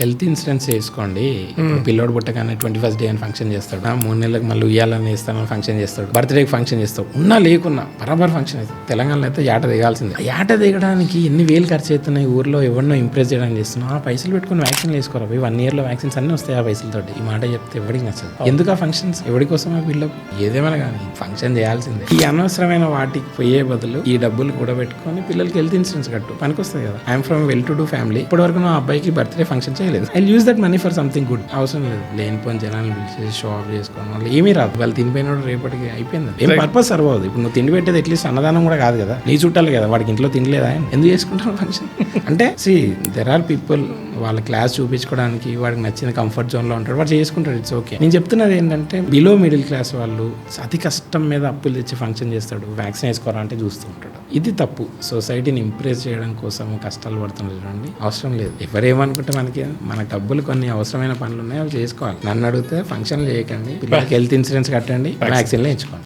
Health insurance చేసుకోండి. పిల్లోడు పుట్టగానే 21st డే అని ఫంక్షన్ చేస్తాడు, 3 నెలలకు మళ్ళీ ఉయ్యాలని ఇస్తానని ఫంక్షన్ చేస్తాడు, బర్త్డేకి ఫంక్షన్ చేస్తాడు, ఉన్నా లేకున్నా బరాబర్ ఫంక్షన్ అవుతుంది. తెలంగాణలో అయితే యాట దిగాల్సిందే. యాట దిగడానికి ఎన్ని వేలు ఖర్చు అవుతున్నాయి, ఊర్లో ఎవరినో ఇంప్రెస్ చేయడానికి చేస్తున్నాం. ఆ పైసలు పెట్టుకుని వ్యాక్సిన్ వేసుకోరా, 1 year లో వ్యాక్సిన్స్ అన్ని వస్తాయి ఆ పైసలతోటి. ఈ మాట చెప్తే ఎవరికి నచ్చదు. ఎందుకు ఆ ఫంక్షన్స్, ఎవరి కోసం ఆ బిల్డప్? ఏదేమైనా కానీ ఫంక్షన్ చేయాల్సిందే. ఈ అనవసరమైన వాటికి పోయే బదులు ఈ డబ్బులు కూడా పెట్టుకొని పిల్లలకి హెల్త్ ఇన్సూరెన్స్ కట్టు, పనికొస్తుంది కదా. I'm from well to do family. ఇప్పటి వరకు నా అబ్బాయికి బర్త్డే ఫంక్షన్ చేయలేదు. I use that money for something good. అవసరం లేదు లేనిపోని జనాన్ని పిలిచేసి షో ఆఫ్ చేసుకోవడం వల్ల ఏమీ రాదు. వాళ్ళు తినిపోయిన రేపటికి అయిపోయింది. ఏం పర్పస్ సర్వ్ అవుతుంది. ఇప్పుడు నువ్వు తిండి పెట్టేది అట్లీస్ట్ అన్నదానం కూడా కాదు కదా, నీ చుట్టాలు కదా, వాడికి ఇంట్లో తినలేదా, ఎందుకు చేసుకుంటావు ఫంక్షన్? అంటే దెర్ ఆర్ పీపుల్ వాళ్ళ క్లాస్ చూపించుకోవడానికి వాడికి నచ్చిన కంఫర్ట్ జోన్లో ఉంటాడు, వాడు చేసుకుంటాడు, ఇట్స్ ఓకే. నేను చెప్తున్నది ఏంటంటే బిలో మిడిల్ క్లాస్ వాళ్ళు అతి కష్టం మీద అప్పులు తెచ్చి ఫంక్షన్ చేస్తాడు, వ్యాక్సిన్ వేసుకోరా అంటే చూస్తూ ఉంటాడు. ఇది తప్పు. సొసైటీని ఇంప్రెస్ చేయడం కోసం కష్టాలు పడుతున్నారు చూడండి, అవసరం లేదు. ఎవరేమనుకుంటే మన డబ్బులు కొన్ని అవసరమైన పనులు ఉన్నాయి, అవి చేసుకోవాలి. నన్ను అడిగితే ఫంక్షన్లు చేయకండి, పిల్లలకి హెల్త్ ఇన్సూరెన్స్ కట్టండి, వ్యాక్సిన్లు వేయించుకోండి.